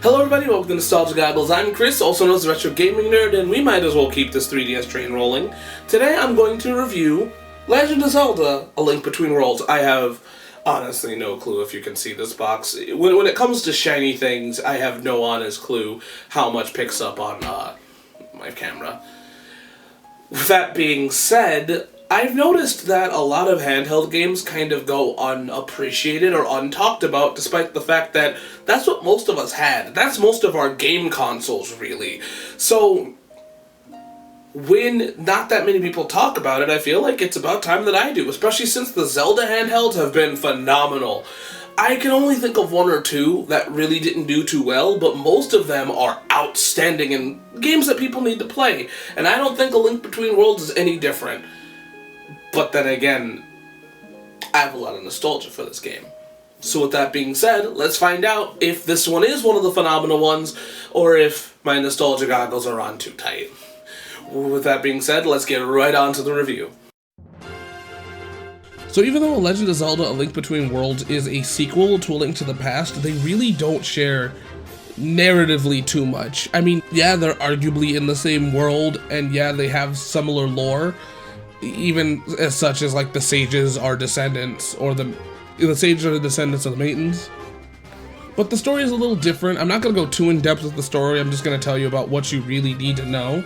Hello everybody, welcome to Nostalgia Goggles. I'm Chris, also known as the Retro Gaming Nerd, and we might as well keep this 3DS train rolling. Today I'm going to review Legend of Zelda: A Link Between Worlds. I have honestly no clue if you can see this box. When it comes to shiny things, I have no honest clue how much picks up on my camera. With that being said, I've noticed that a lot of handheld games kind of go unappreciated or untalked about, despite the fact that that's what most of us had. That's most of our game consoles, really. So, when not that many people talk about it, I feel like it's about time that I do, especially since the Zelda handhelds have been phenomenal. I can only think of one or two that really didn't do too well, but most of them are outstanding and games that people need to play. And I don't think A Link Between Worlds is any different. But then again, I have a lot of nostalgia for this game. So with that being said, let's find out if this one is one of the phenomenal ones, or if my nostalgia goggles are on too tight. With that being said, let's get right on to the review. So even though Legend of Zelda: A Link Between Worlds is a sequel to A Link to the Past, they really don't share narratively too much. I mean, yeah, they're arguably in the same world, and yeah, they have similar lore, even as such as like the sages are descendants, or the sages are the descendants of the maidens. But the story is a little different. I'm not going to go too in depth with the story. I'm just going to tell you about what you really need to know.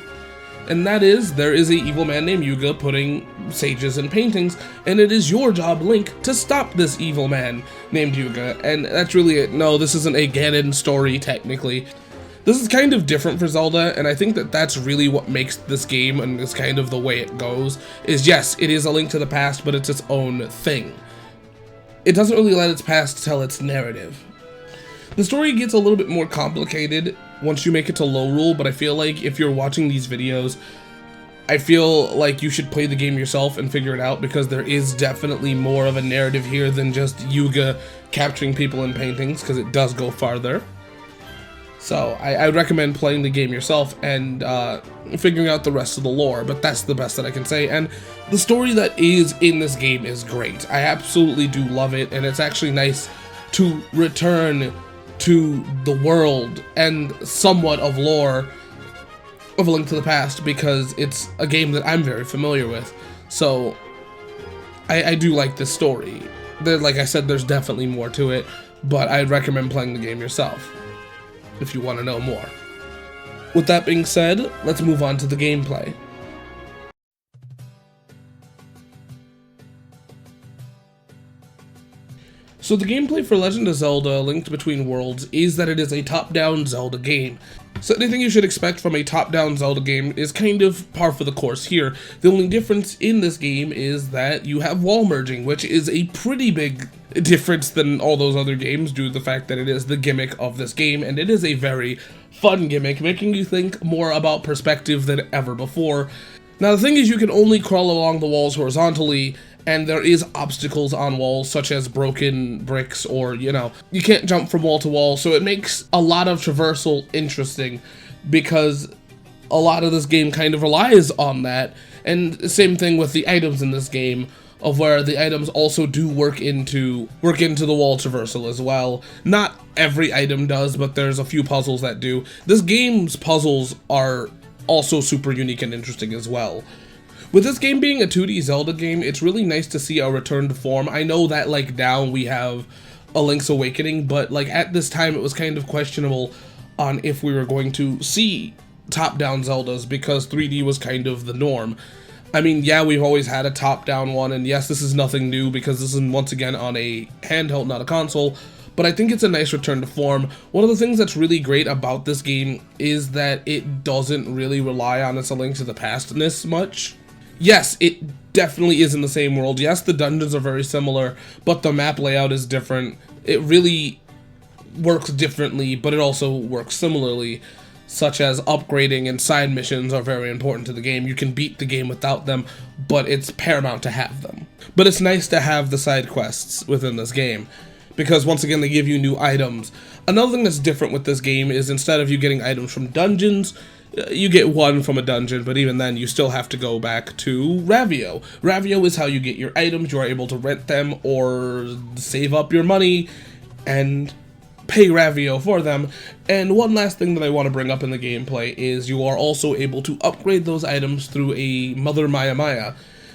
And that is, there is an evil man named Yuga putting sages in paintings, and it is your job, Link, to stop this evil man named Yuga. And that's really it. No, this isn't a Ganon story, technically. This is kind of different for Zelda, and I think that that's really what makes this game, and is kind of the way it goes, is yes, it is A Link to the Past, but it's its own thing. It doesn't really let its past tell its narrative. The story gets a little bit more complicated once you make it to Lorule, but I feel like if you're watching these videos, I feel like you should play the game yourself and figure it out, because there is definitely more of a narrative here than just Yuga capturing people in paintings, because it does go farther. So I recommend playing the game yourself and figuring out the rest of the lore, but that's the best that I can say. And the story that is in this game is great. I absolutely do love it, and it's actually nice to return to the world and somewhat of lore of A Link to the Past, because it's a game that I'm very familiar with. So I do like this story. Like I said, there's definitely more to it, but I'd recommend playing the game yourself if you want to know more. With that being said, let's move on to the gameplay. So the gameplay for Legend of Zelda: A Link Between Worlds is that it is a top-down Zelda game. So anything you should expect from a top-down Zelda game is kind of par for the course here. The only difference in this game is that you have wall merging, which is a pretty big difference than all those other games due to the fact that it is the gimmick of this game, and it is a very fun gimmick, making you think more about perspective than ever before. Now the thing is, you can only crawl along the walls horizontally, and there is obstacles on walls, such as broken bricks, or, you can't jump from wall to wall, so it makes a lot of traversal interesting, because a lot of this game kind of relies on that. And same thing with the items in this game, of where the items also do work into the wall traversal as well. Not every item does, but there's a few puzzles that do. This game's puzzles are also super unique and interesting as well. With this game being a 2D Zelda game, it's really nice to see a return to form. I know that, like, now we have A Link's Awakening, but, like, at this time it was kind of questionable on if we were going to see top-down Zeldas, because 3D was kind of the norm. I mean, yeah, we've always had a top-down one, and yes, this is nothing new, because this is, once again, on a handheld, not a console, but I think it's a nice return to form. One of the things that's really great about this game is that it doesn't really rely on its A Link to the Past-ness much. Yes, it definitely is in the same world. Yes, the dungeons are very similar, but the map layout is different. It really works differently, but it also works similarly, such as upgrading and side missions are very important to the game. You can beat the game without them, but it's paramount to have them. But it's nice to have the side quests within this game, because once again, they give you new items. Another thing that's different with this game is, instead of you getting items from dungeons, you get one from a dungeon, but even then you still have to go back to Ravio. Ravio is how you get your items. You are able to rent them or save up your money and pay Ravio for them. And one last thing that I want to bring up in the gameplay is you are also able to upgrade those items through a Mother Maya Maya,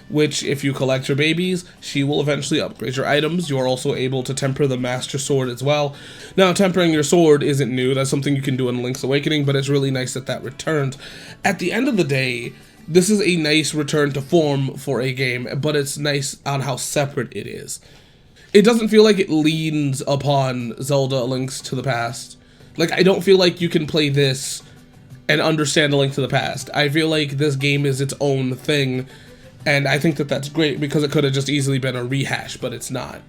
which if you collect your babies, she will eventually upgrade your items. You are also able to temper the Master Sword as well. Now, tempering your sword isn't new. That's something you can do in Link's Awakening, but it's really nice that that returns. At the end of the day, this is a nice return to form for a game, but it's nice on how separate it is. It doesn't feel like it leans upon Zelda: A Link to the Past. Like, I don't feel like you can play this and understand A Link to the Past. I feel like this game is its own thing, and I think that that's great because it could have just easily been a rehash, but it's not.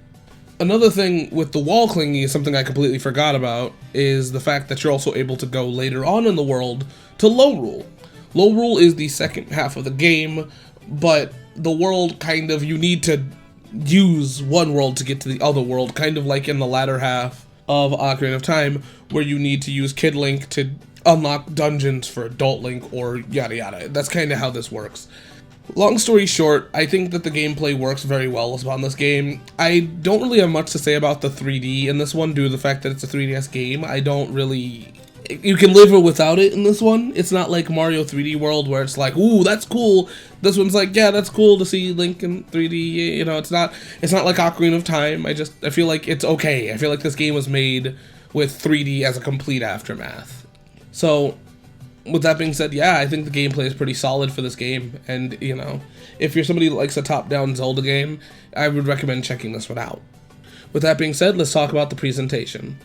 Another thing with the wall clinging, something I completely forgot about, is the fact that you're also able to go later on in the world to Lorule. Lorule is the second half of the game, but the world kind of, you need to use one world to get to the other world, kind of like in the latter half of Ocarina of Time, where you need to use Kid Link to unlock dungeons for Adult Link or yada yada. That's kind of how this works. Long story short, I think that the gameplay works very well upon this game. I don't really have much to say about the 3D in this one due to the fact that it's a 3DS game. I don't really... You can live without it in this one. It's not like Mario 3D World where it's like, ooh, that's cool. This one's like, yeah, that's cool to see Link in 3D. You know, it's not like Ocarina of Time. I feel like it's okay. I feel like this game was made with 3D as a complete aftermath. So, with that being said, yeah, I think the gameplay is pretty solid for this game. And, you know, if you're somebody that likes a top-down Zelda game, I would recommend checking this one out. With that being said, let's talk about the presentation.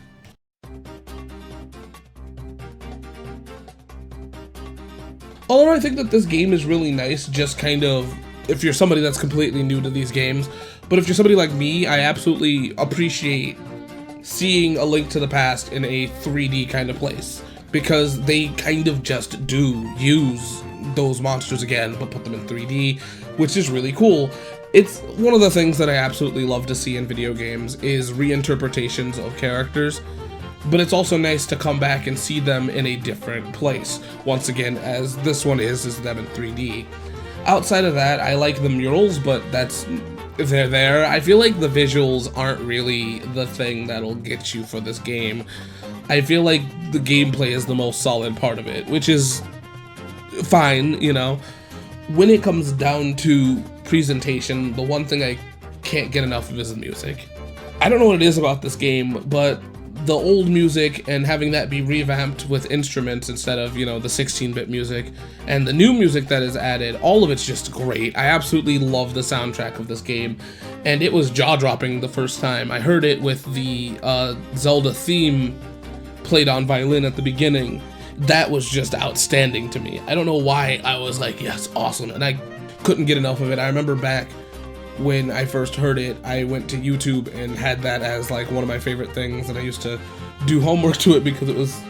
Although I think that this game is really nice, just kind of, if you're somebody that's completely new to these games, but if you're somebody like me, I absolutely appreciate seeing A Link to the Past in a 3D kind of place, because they kind of just do use those monsters again, but put them in 3D, which is really cool. It's one of the things that I absolutely love to see in video games is reinterpretations of characters. But it's also nice to come back and see them in a different place, once again, as this one is them in 3D. Outside of that, I like the murals, but they're there. I feel like the visuals aren't really the thing that'll get you for this game. I feel like the gameplay is the most solid part of it, which is fine, you know. When it comes down to presentation, the one thing I can't get enough of is the music. I don't know what it is about this game, but the old music and having that be revamped with instruments instead of, you know, the 16-bit music, and the new music that is added, all of it's just great. I absolutely love the soundtrack of this game, and it was jaw-dropping the first time. I heard it with the Zelda theme played on violin at the beginning. That was just outstanding to me. I don't know why I was like, yes, awesome, and I couldn't get enough of it. I remember back when I first heard it, I went to YouTube and had that as like one of my favorite things, and I used to do homework to it because it was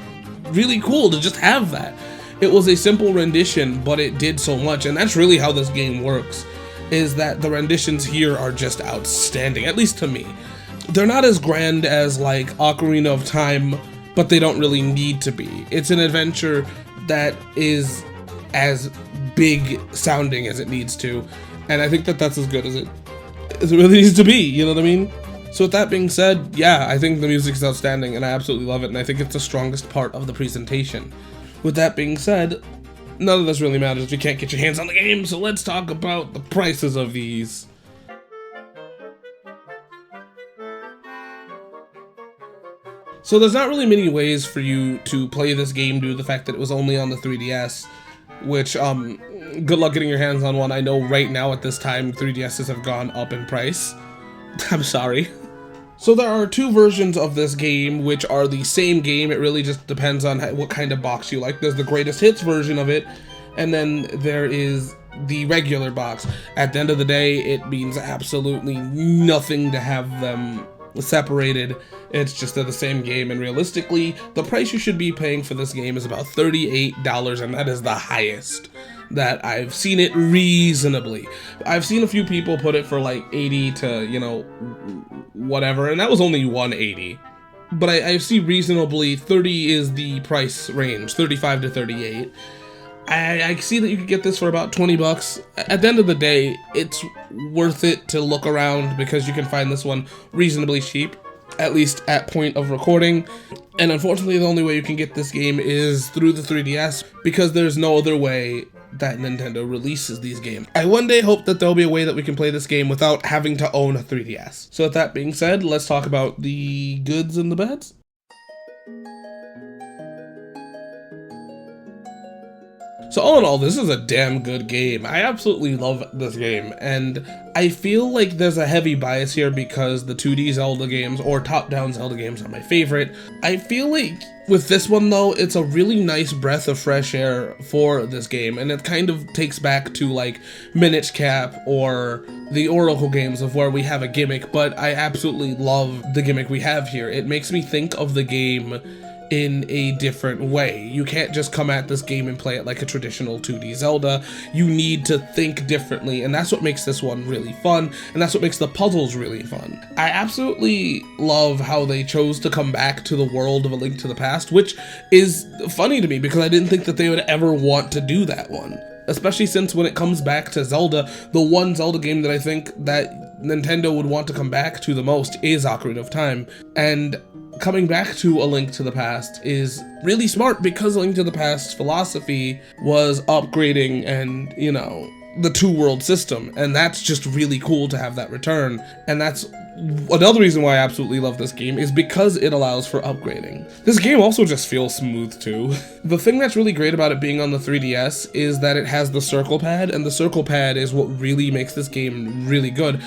really cool to just have that. It was a simple rendition, but it did so much, and that's really how this game works, is that the renditions here are just outstanding, at least to me. They're not as grand as like Ocarina of Time, but they don't really need to be. It's an adventure that is as big sounding as it needs to, and I think that that's as good as it really needs to be, you know what I mean? So with that being said, yeah, I think the music is outstanding, and I absolutely love it, and I think it's the strongest part of the presentation. With that being said, none of this really matters if you can't get your hands on the game, so let's talk about the prices of these. So there's not really many ways for you to play this game due to the fact that it was only on the 3DS, which, good luck getting your hands on one. I know right now at this time 3DSs have gone up in price. I'm sorry. So there are two versions of this game which are the same game. It really just depends on what kind of box you like. There's the greatest hits version of it, and then there is the regular box. At the end of the day, it means absolutely nothing to have them separated. It's just they're the same game, and realistically, the price you should be paying for this game is about $38, and that is the highest that I've seen it reasonably. I've seen a few people put it for like 80 to, you know, whatever, and that was only 180. But I see reasonably 30 is the price range, 35 to 38. I see that you could get this for about 20 bucks. At the end of the day, it's worth it to look around because you can find this one reasonably cheap. at least at point of recording. And unfortunately, the only way you can get this game is through the 3DS, because there's no other way that Nintendo releases these games. I one day hope that there'll be a way that we can play this game without having to own a 3DS. So with that being said, let's talk about the goods and the bads. So all in all, this is a damn good game. I absolutely love this game, and I feel like there's a heavy bias here because the 2D Zelda games or top-down Zelda games are my favorite. I feel like with this one though, it's a really nice breath of fresh air for this game, and it kind of takes back to like Minish Cap or the Oracle games of where we have a gimmick, but I absolutely love the gimmick we have here. It makes me think of the game in a different way. You can't just come at this game and play it like a traditional 2D Zelda. You need to think differently, and that's what makes this one really fun, and that's what makes the puzzles really fun. I absolutely love how they chose to come back to the world of A Link to the Past, which is funny to me because I didn't think that they would ever want to do that one. Especially since when it comes back to Zelda, the one Zelda game that I think that Nintendo would want to come back to the most is Ocarina of Time. And coming back to A Link to the Past is really smart because A Link to the Past's philosophy was upgrading and, you know, the two-world system. And that's just really cool to have that return. And that's another reason why I absolutely love this game is because it allows for upgrading. This game also just feels smooth too. The thing that's really great about it being on the 3DS is that it has the circle pad, and the circle pad is what really makes this game really good,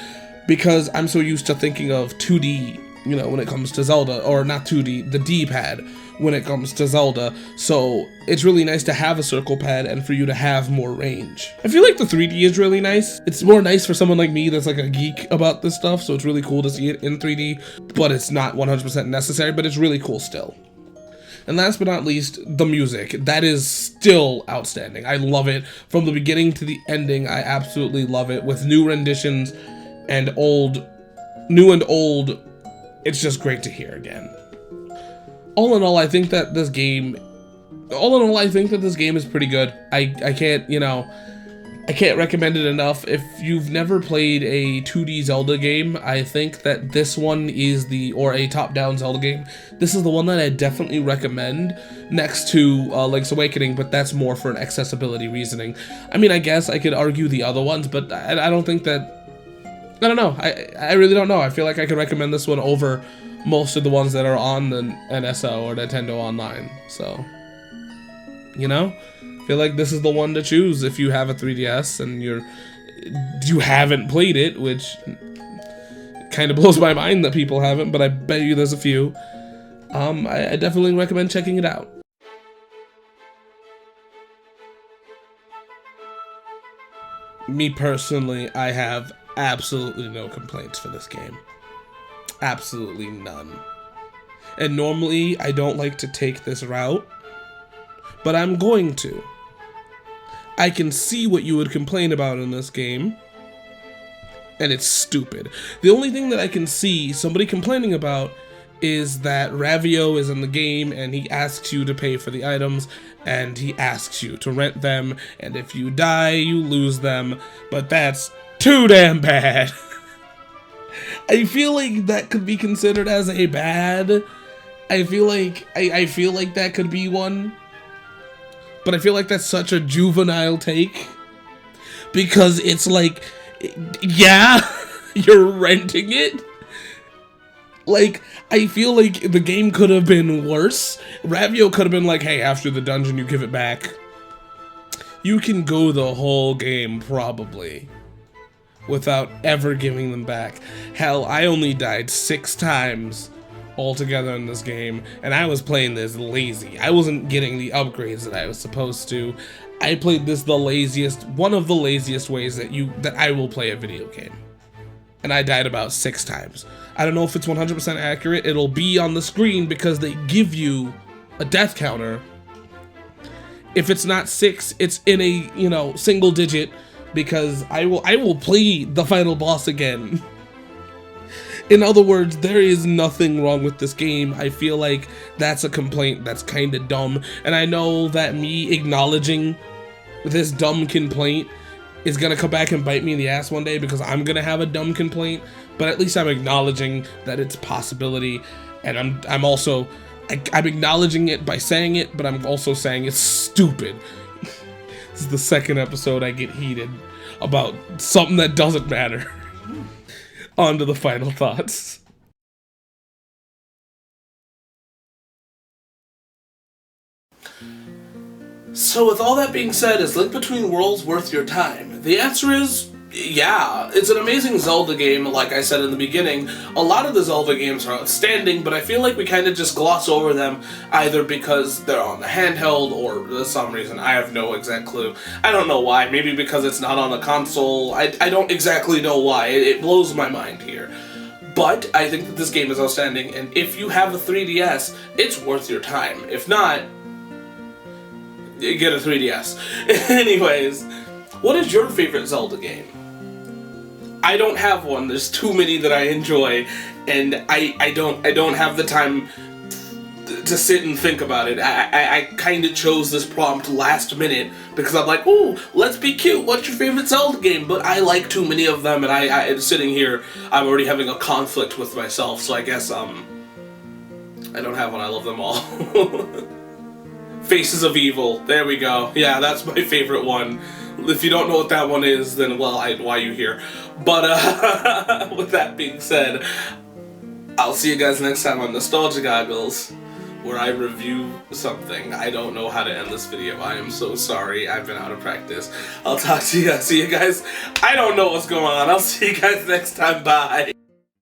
because I'm so used to thinking of 2D, you know, when it comes to Zelda, or not 2D, the D-pad when it comes to Zelda, so it's really nice to have a circle pad and for you to have more range. I feel like the 3D is really nice. It's more nice for someone like me that's like a geek about this stuff, so it's really cool to see it in 3D, but it's not 100% necessary, but it's really cool still. And last but not least, the music. That is still outstanding. I love it. From the beginning to the ending, I absolutely love it. With new renditions and new and old, it's just great to hear again. All in all, I think that this game is pretty good. I can't recommend it enough. If you've never played a 2D Zelda game, I think that this one is or a top-down Zelda game. This is the one that I definitely recommend next to Link's Awakening, but that's more for an accessibility reasoning. I mean, I guess I could argue the other ones, but I don't think that, I don't know. I really don't know. I feel like I could recommend this one over most of the ones that are on the NSO or Nintendo Online. So, you know, I feel like this is the one to choose if you have a 3DS and you haven't played it, which kind of blows my mind that people haven't, but I bet you there's a few. I definitely recommend checking it out. Me personally, I have absolutely no complaints for this game. Absolutely none. And normally, I don't like to take this route, but I'm going to. I can see what you would complain about in this game, and it's stupid. The only thing that I can see somebody complaining about is that Ravio is in the game, and he asks you to pay for the items, and he asks you to rent them, and if you die, you lose them, but that's too damn bad. I feel like that could be considered as a bad. I feel like that could be one. But I feel like that's such a juvenile take. Because it's like, yeah, you're renting it. Like, I feel like the game could have been worse. Ravio could have been like, hey, after the dungeon, you give it back. You can go the whole game, probably, without ever giving them back. Hell, I only died 6 times altogether in this game, and I was playing this lazy. I wasn't getting the upgrades that I was supposed to. I played this one of the laziest ways that I will play a video game. And I died about 6 times. I don't know if it's 100% accurate. It'll be on the screen because they give you a death counter. If it's not 6, it's in a, you know, single digit, because I will play the final boss again. In other words, there is nothing wrong with this game. I feel like that's a complaint that's kind of dumb, and I know that me acknowledging this dumb complaint is gonna come back and bite me in the ass one day, because I'm gonna have a dumb complaint, but at least I'm acknowledging that it's a possibility, and I'm also I'm acknowledging it by saying it, but I'm also saying it's stupid. This is the second episode I get heated about something that doesn't matter. On to the final thoughts. So with all that being said, is Link Between Worlds worth your time? The answer is, yeah. It's an amazing Zelda game, like I said in the beginning. A lot of the Zelda games are outstanding, but I feel like we kind of just gloss over them, either because they're on the handheld, or for some reason, I have no exact clue. I don't know why, maybe because it's not on the console, I don't exactly know why, it blows my mind here. But I think that this game is outstanding, and if you have a 3DS, it's worth your time. If not, get a 3DS. Anyways, what is your favorite Zelda game? I don't have one. There's too many that I enjoy, and I don't have the time to sit and think about it. I kind of chose this prompt last minute because I'm like, ooh, let's be cute. What's your favorite Zelda game? But I like too many of them, and I'm sitting here, I'm already having a conflict with myself. So I guess I don't have one. I love them all. Faces of Evil. There we go. Yeah, that's my favorite one. If you don't know what that one is, then, well, why are you here? But, with that being said, I'll see you guys next time on Nostalgia Goggles, where I review something. I don't know how to end this video. I am so sorry. I've been out of practice. I'll talk to you guys. See you guys. I don't know what's going on. I'll see you guys next time. Bye.